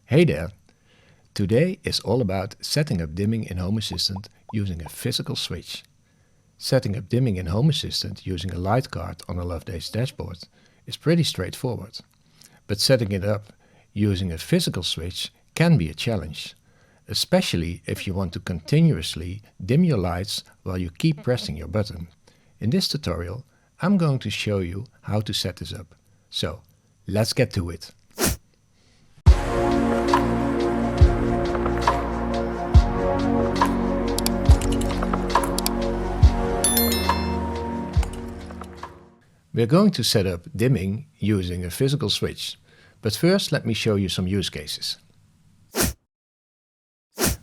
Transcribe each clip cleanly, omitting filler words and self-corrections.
Hey there! Today is all about setting up dimming in Home Assistant using a physical switch. Setting up dimming in Home Assistant using a light card on a Lovelace dashboard is pretty straightforward. But setting it up using a physical switch can be a challenge, especially if you want to continuously dim your lights while you keep pressing your button. In this tutorial, I'm going to show you how to set this up. So, let's get to it. We're going to set up dimming using a physical switch, but first let me show you some use cases.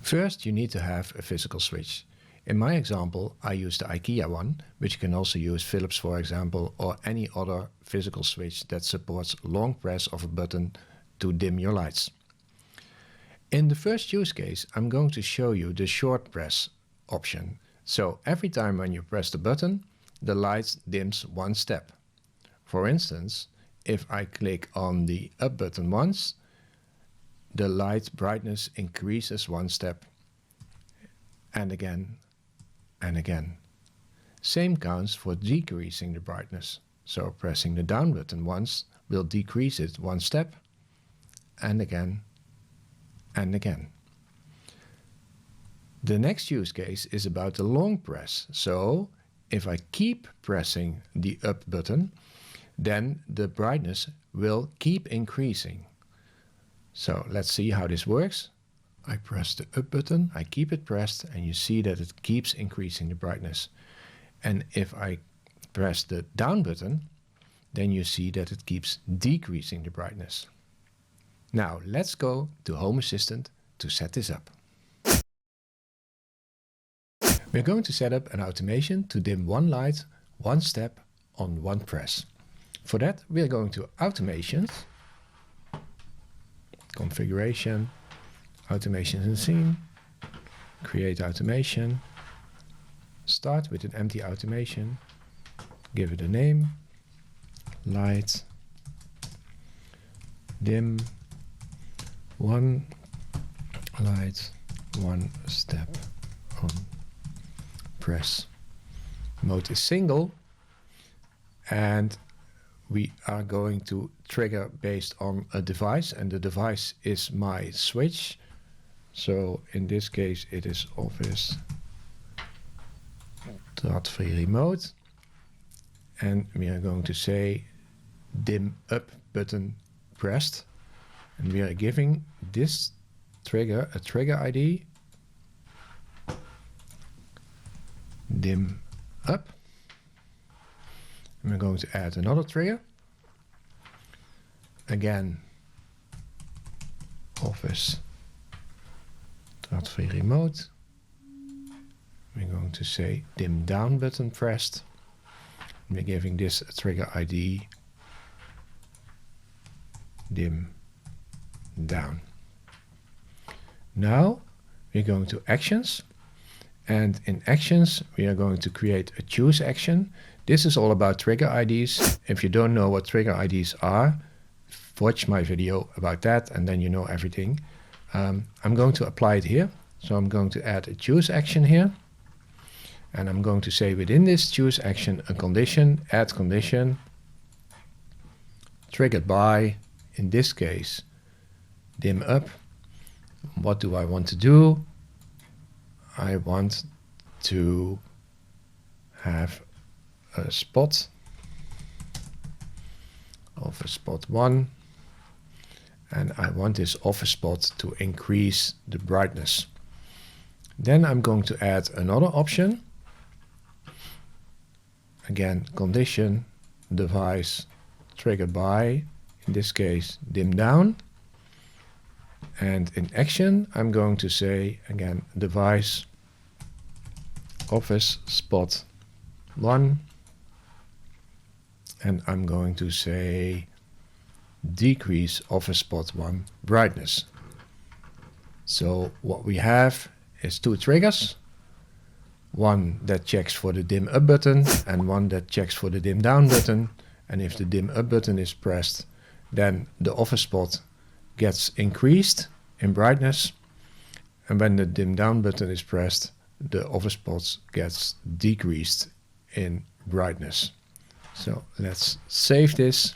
First, you need to have a physical switch. In my example, I use the IKEA one, but you can also use Philips, for example, or any other physical switch that supports long press of a button to dim your lights. In the first use case, I'm going to show you the short press option. So every time when you press the button, the light dims one step. For instance, if I click on the up button once, the light brightness increases one step, and again, and again. Same counts for decreasing the brightness. So pressing the down button once will decrease it one step, and again, and again. The next use case is about the long press. So if I keep pressing the up button, then the brightness will keep increasing. So let's see how this works. I press the up button, I keep it pressed, and you see that it keeps increasing the brightness. And if I press the down button, then you see that it keeps decreasing the brightness. Now let's go to Home Assistant to set this up. We're going to set up an automation to dim one light, one step on one press. For that, we are going to Automations, Configuration, Automations and Scene, Create Automation, start with an empty automation, give it a name, Light, Dim, one light, one step on press. Mode is single, and we are going to trigger based on a device, and the device is my switch. So in this case it is office.remote, and we are going to say dim up button pressed, and we are giving this trigger a trigger ID, dim up. And we're going to add another trigger. Again, office.remote. We're going to say dim down button pressed. We're giving this a trigger ID, dim down. Now we're going to Actions. And in Actions, we are going to create a choose action. This is all about trigger IDs. If you don't know what trigger IDs are, watch my video about that and then you know everything. I'm going to apply it here. So I'm going to add a choose action here. And I'm going to say within this choose action a condition, add condition, triggered by, in this case, dim up. What do I want to do? I want to have a spot of a spot 1, and I want this office spot to increase the brightness. Then I'm going to add another option. Again, condition, device, triggered by, in this case, dim down. And in action, I'm going to say, again, device, office spot 1, and I'm going to say decrease office spot 1 brightness. So what we have is two triggers, one that checks for the dim up button and one that checks for the dim down button. And if the dim up button is pressed, then the office spot gets increased, in brightness. And when the dim down button is pressed, the office spot gets decreased in brightness. So let's save this.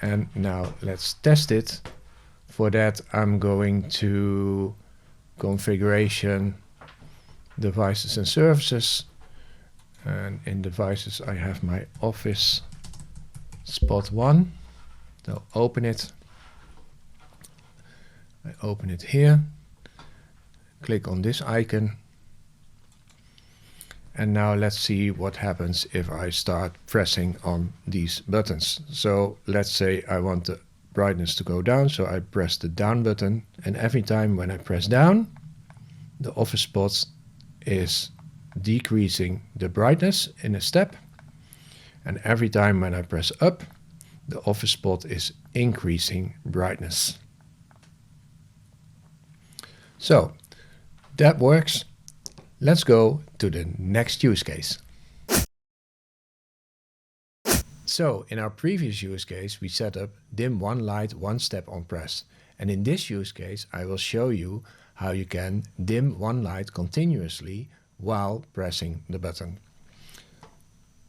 And now let's test it. For that, I'm going to configuration, devices and services. And in devices, I have my office spot 1. So open it. I open it here. Click on this icon. And now let's see what happens if I start pressing on these buttons. So let's say I want the brightness to go down, so I press the down button, and every time when I press down, the office spot is decreasing the brightness in a step, and every time when I press up, the office spot is increasing brightness. So that works. Let's go to the next use case. So in our previous use case, we set up dim one light one step on press. And in this use case, I will show you how you can dim one light continuously while pressing the button.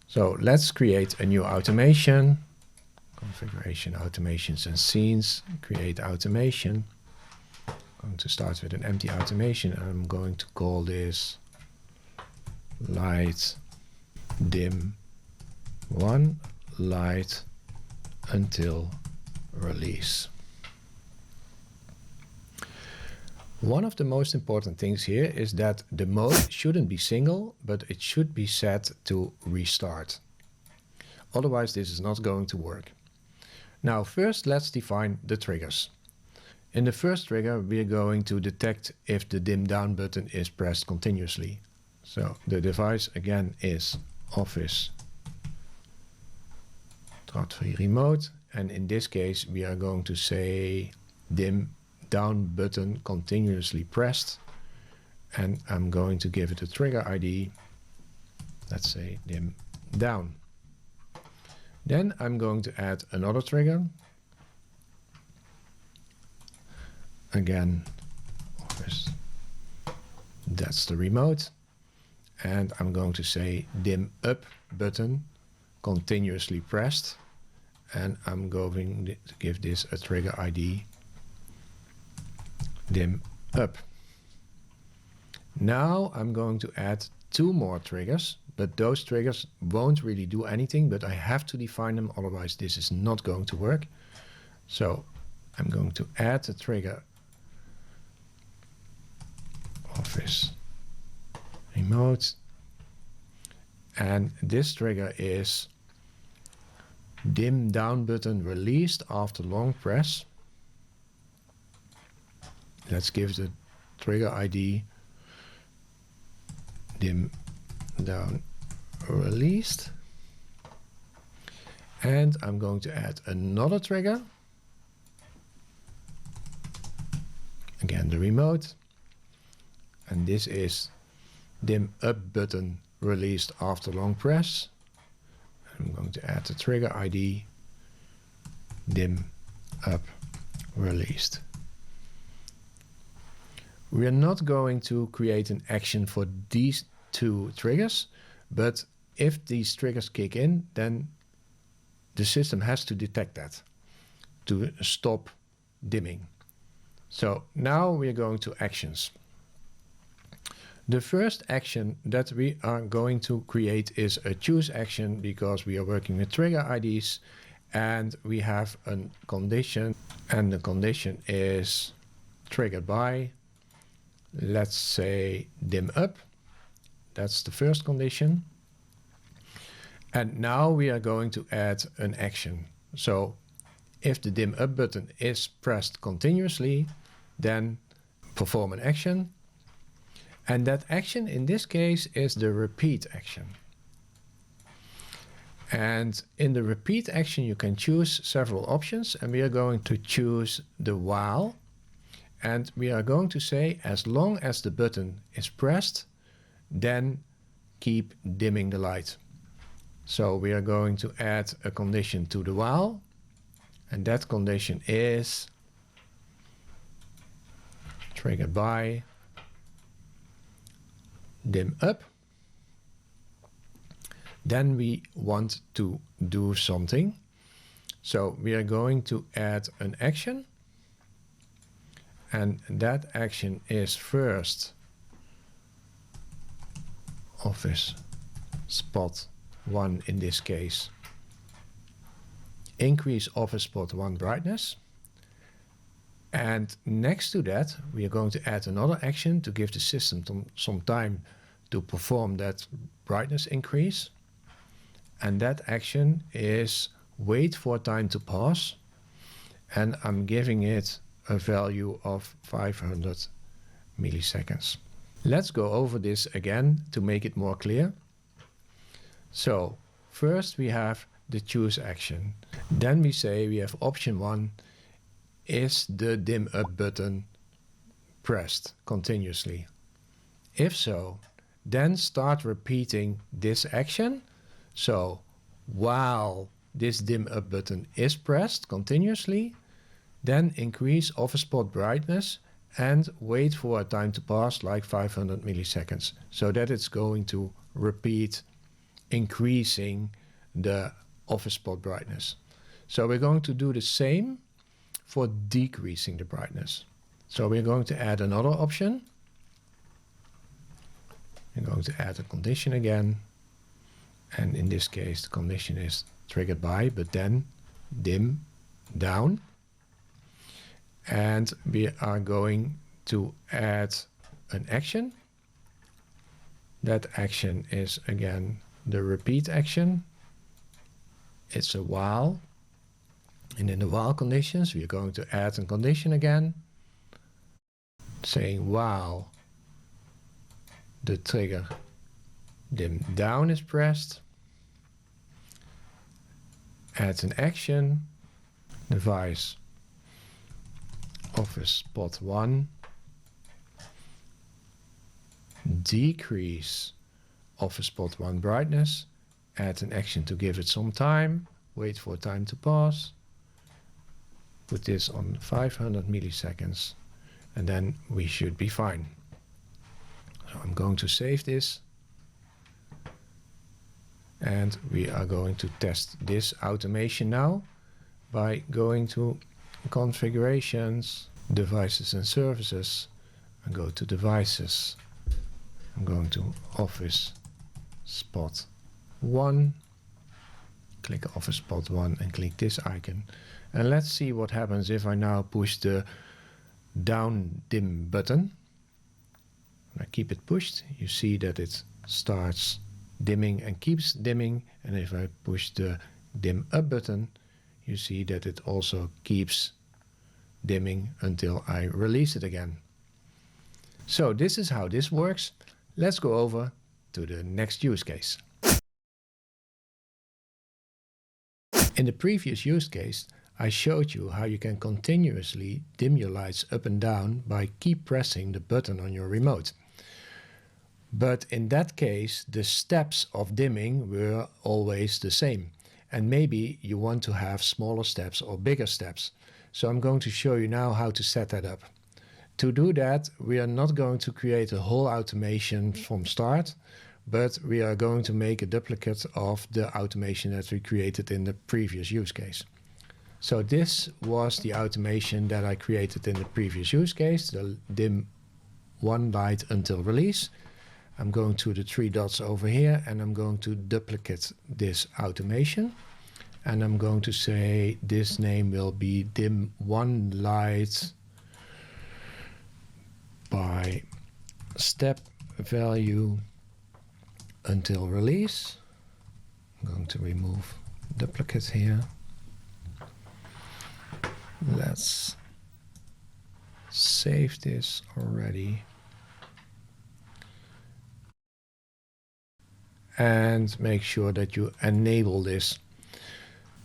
So let's create a new automation. Configuration, automations and scenes. Create automation. I'm going to start with an empty automation. I'm going to call this light dim one light until release. One of the most important things here is that the mode shouldn't be single, but it should be set to restart. Otherwise, this is not going to work. Now, first, let's define the triggers. In the first trigger, we are going to detect if the dim down button is pressed continuously. So the device again is Office Trot-free remote, and in this case we are going to say dim down button continuously pressed, and I'm going to give it a trigger ID. Let's say dim down. Then I'm going to add another trigger. Again, Office, that's the remote, and I'm going to say dim up button continuously pressed, and I'm going to give this a trigger ID dim up. Now I'm going to add two more triggers, but those triggers won't really do anything, but I have to define them, otherwise this is not going to work. So I'm going to add the trigger Office remote, and this trigger is dim down button released after long press. Let's give the trigger ID dim down released, and I'm going to add another trigger, again the remote, and this is dim up button released after long press. I'm going to add the trigger ID dim up released. We are not going to create an action for these two triggers, but if these triggers kick in, then the system has to detect that to stop dimming. So now we are going to actions. The first action that we are going to create is a choose action, because we are working with trigger IDs and we have a condition, and the condition is triggered by, let's say, dim up. That's the first condition. And now we are going to add an action. So if the dim up button is pressed continuously, then perform an action. And that action in this case is the repeat action. And in the repeat action you can choose several options, and we are going to choose the while. And we are going to say, as long as the button is pressed, then keep dimming the light. So we are going to add a condition to the while, and that condition is triggered by dim up. Then we want to do something. So we are going to add an action. And that action is first office spot 1 in this case. Increase office spot 1 brightness. And next to that, we are going to add another action to give the system some time to perform that brightness increase. And that action is wait for time to pass. And I'm giving it a value of 500 milliseconds. Let's go over this again to make it more clear. So first we have the choose action. Then we say we have option 1. Is the dim up button pressed continuously? If so, then start repeating this action. So while this dim up button is pressed continuously, then increase office spot brightness and wait for a time to pass like 500 milliseconds so that it's going to repeat increasing the office spot brightness. So we're going to do the same for decreasing the brightness. So we're going to add another option. We're going to add a condition again. And in this case, the condition is triggered by, but then dim down. And we are going to add an action. That action is again the repeat action. It's a while. And in the while conditions, we are going to add a condition again, saying while the trigger dim down is pressed, add an action, device office spot 1, decrease office spot 1 brightness, add an action to give it some time, wait for time to pass, put this on 500 milliseconds, and then we should be fine. So I'm going to save this. And we are going to test this automation now by going to configurations, devices and services, and go to devices. I'm going to office spot 1, click office spot 1 and click this icon. And let's see what happens if I now push the down dim button. When I keep it pushed, you see that it starts dimming and keeps dimming. And if I push the dim up button, you see that it also keeps dimming until I release it again. So this is how this works. Let's go over to the next use case. In the previous use case, I showed you how you can continuously dim your lights up and down by keep pressing the button on your remote. But in that case, the steps of dimming were always the same. And maybe you want to have smaller steps or bigger steps. So I'm going to show you now how to set that up. To do that, we are not going to create a whole automation from start, but we are going to make a duplicate of the automation that we created in the previous use case. So this was the automation that I created in the previous use case, the dim one light until release. I'm going to the 3 dots over here and I'm going to duplicate this automation. And I'm going to say this name will be dim one light by step value until release. I'm going to remove duplicate here. Let's save this already. And make sure that you enable this.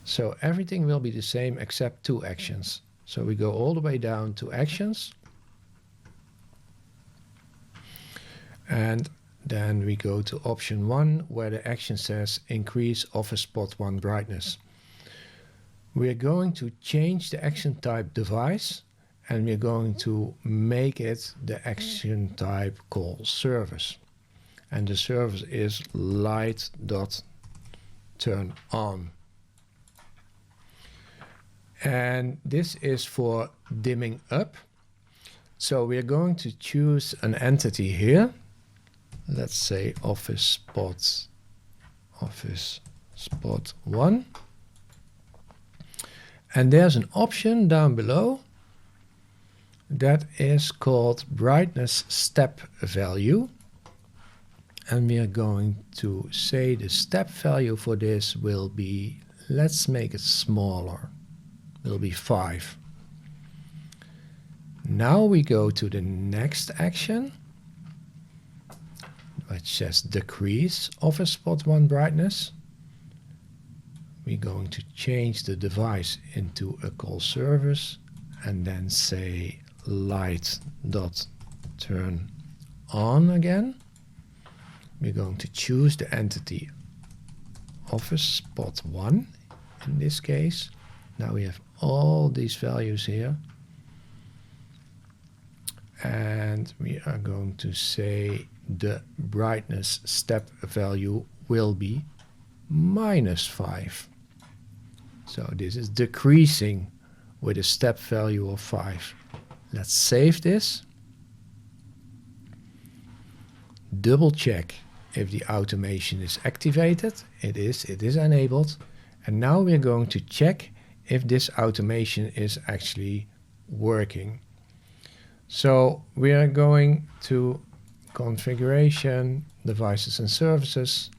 So everything will be the same except 2 actions. So we go all the way down to actions. And then we go to option 1 where the action says increase office spot 1 brightness. We are going to change the action type device and we're going to make it the action type call service. And the service is light.turnOn. And this is for dimming up. So we're going to choose an entity here. Let's say office spot 1. And there's an option down below that is called brightness step value. And we are going to say the step value for this will be, let's make it smaller, will be 5. Now we go to the next action, which says decrease office spot 1 brightness. We're going to change the device into a call service and then say light.turnOn again. We're going to choose the entity office spot 1 in this case. Now we have all these values here. And we are going to say the brightness step value will be -5. So this is decreasing with a step value of 5. Let's save this. Double check if the automation is activated. It is enabled. And now we're going to check if this automation is actually working. So we are going to configuration, devices and services.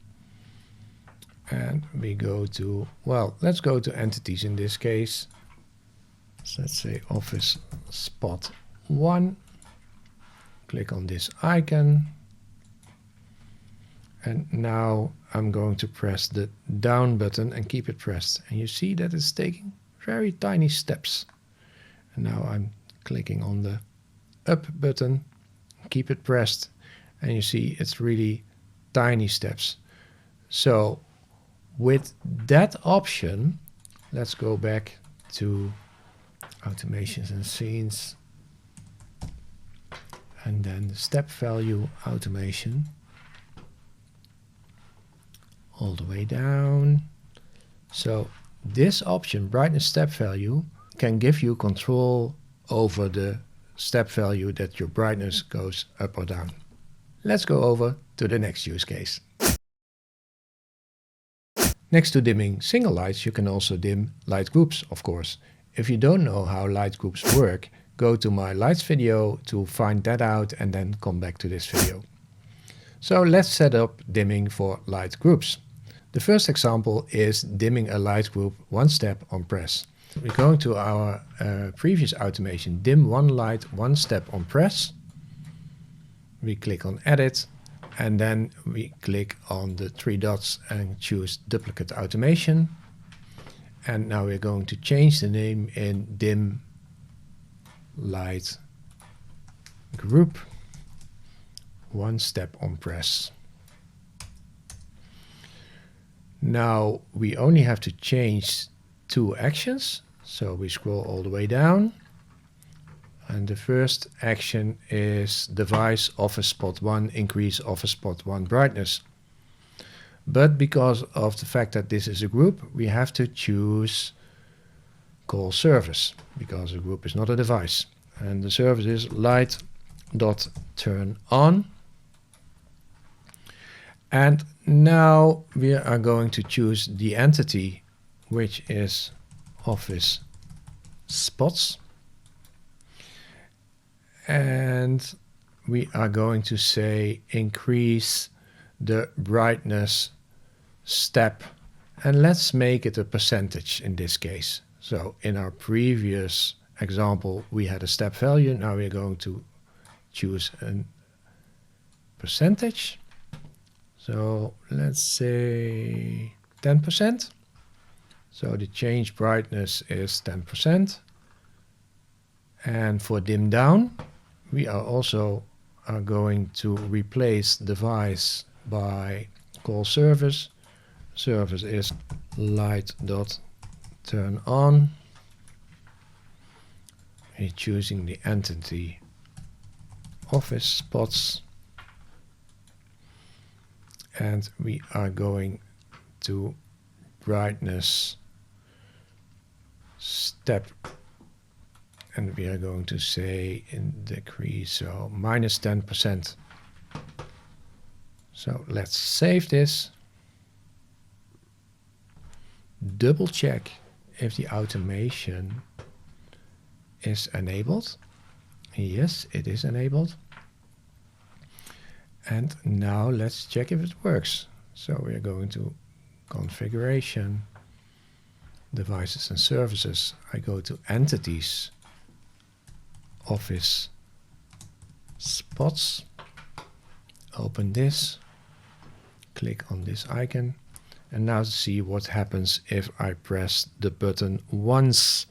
And we go to, well, let's go to entities in this case. So let's say office spot 1. Click on this icon. And now I'm going to press the down button and keep it pressed. And you see that it's taking very tiny steps. And now I'm clicking on the up button, keep it pressed. And you see it's really tiny steps. So with that option, let's go back to automations and scenes. And then the step value automation. All the way down. So this option, brightness step value, can give you control over the step value that your brightness goes up or down. Let's go over to the next use case. Next to dimming single lights, you can also dim light groups, of course. If you don't know how light groups work, go to my lights video to find that out and then come back to this video. So let's set up dimming for light groups. The first example is dimming a light group one step on press. We're going to our previous automation, dim one light one step on press. We click on edit and then we click on the 3 dots and choose duplicate automation. And now we're going to change the name in dim light group one step on press. Now we only have to change 2 actions. So we scroll all the way down. And the first action is device office spot 1 increase office spot 1 brightness. But because of the fact that this is a group, we have to choose call service because a group is not a device. And the service is light.turnOn. And now we are going to choose the entity, which is office spots. And we are going to say increase the brightness step. And let's make it a percentage in this case. So in our previous example, we had a step value. Now we're going to choose a percentage. So let's say 10%. So the change brightness is 10%. And for dim down, we are also going to replace device by call service. Service is light.turnOn. we're choosing the entity office spots, and we are going to brightness step, and we are going to say in decrease, so minus 10%. So let's save this, double check if the automation is enabled. Yes, it is enabled. And now let's check if it works. So we are going to configuration, devices and services. I go to entities, office spots, open this, click on this icon, and now see what happens if I press the button once,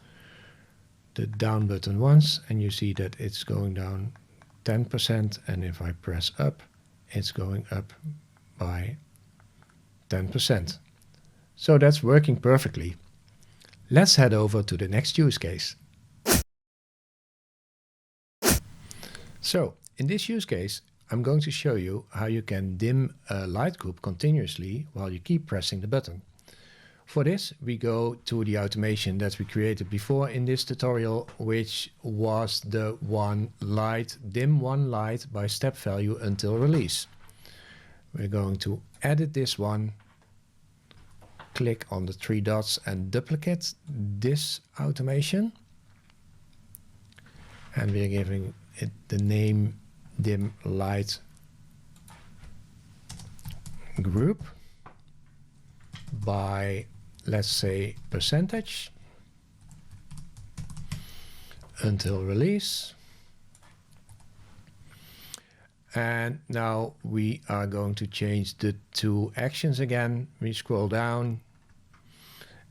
the down button once, and you see that it's going down 10%, and if I press up, it's going up by 10%. So that's working perfectly. Let's head over to the next use case. So in this use case, I'm going to show you how you can dim a light group continuously while you keep pressing the button. For this, we go to the automation that we created before in this tutorial, which was the dim one light by step value until release. We're going to edit this one, click on the 3 dots and duplicate this automation. And we're giving it the name dim light group by, let's say, percentage until release. And now we are going to change the 2 actions again. We scroll down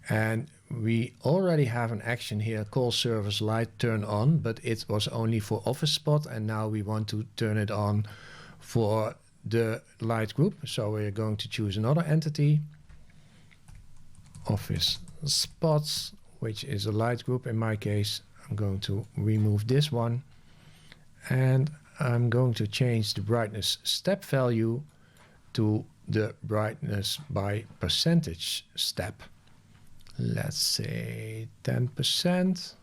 and we already have an action here, call service light turn on, but it was only for office spot, and now we want to turn it on for the light group. So we're going to choose another entity, office spots, which is a light group in my case. I'm going to remove this one, and I'm going to change the brightness step value to the brightness by percentage step. Let's say 10%.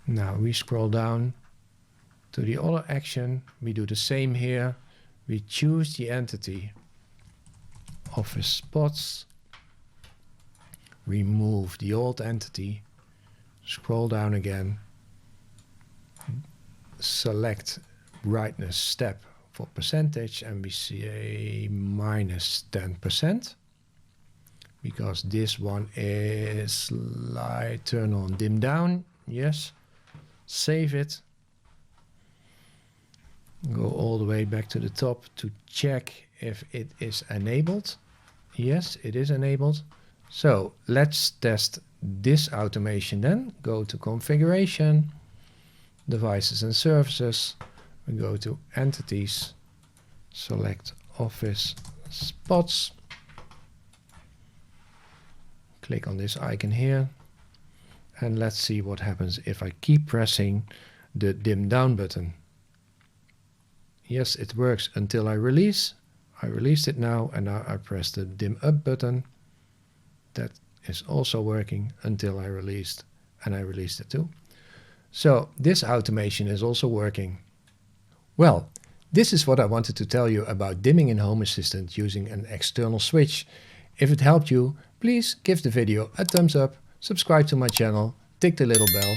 Now we scroll down to the other action. We do the same here. We choose the entity, office spots, remove the old entity, scroll down again, select brightness step for percentage, and we say minus 10%. Because this one is light turn on dim down. Yes, save it, go all the way back to the top to check if it is enabled. Yes, it is enabled. So let's test this automation then. Go to configuration, devices and services, we go to entities, select office spots, click on this icon here, and let's see what happens if I keep pressing the dim down button. Yes, it works until I release. I released it now, and now I press the dim up button. That is also working until I released, and I released it too. So this automation is also working. Well, this is what I wanted to tell you about dimming in Home Assistant using an external switch. If it helped you, please give the video a thumbs up, subscribe to my channel, tick the little bell,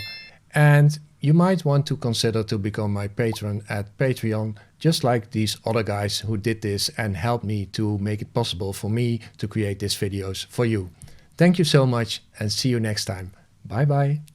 and you might want to consider to become my patron at Patreon, just like these other guys who did this and helped me to make it possible for me to create these videos for you. Thank you so much, and see you next time. Bye bye.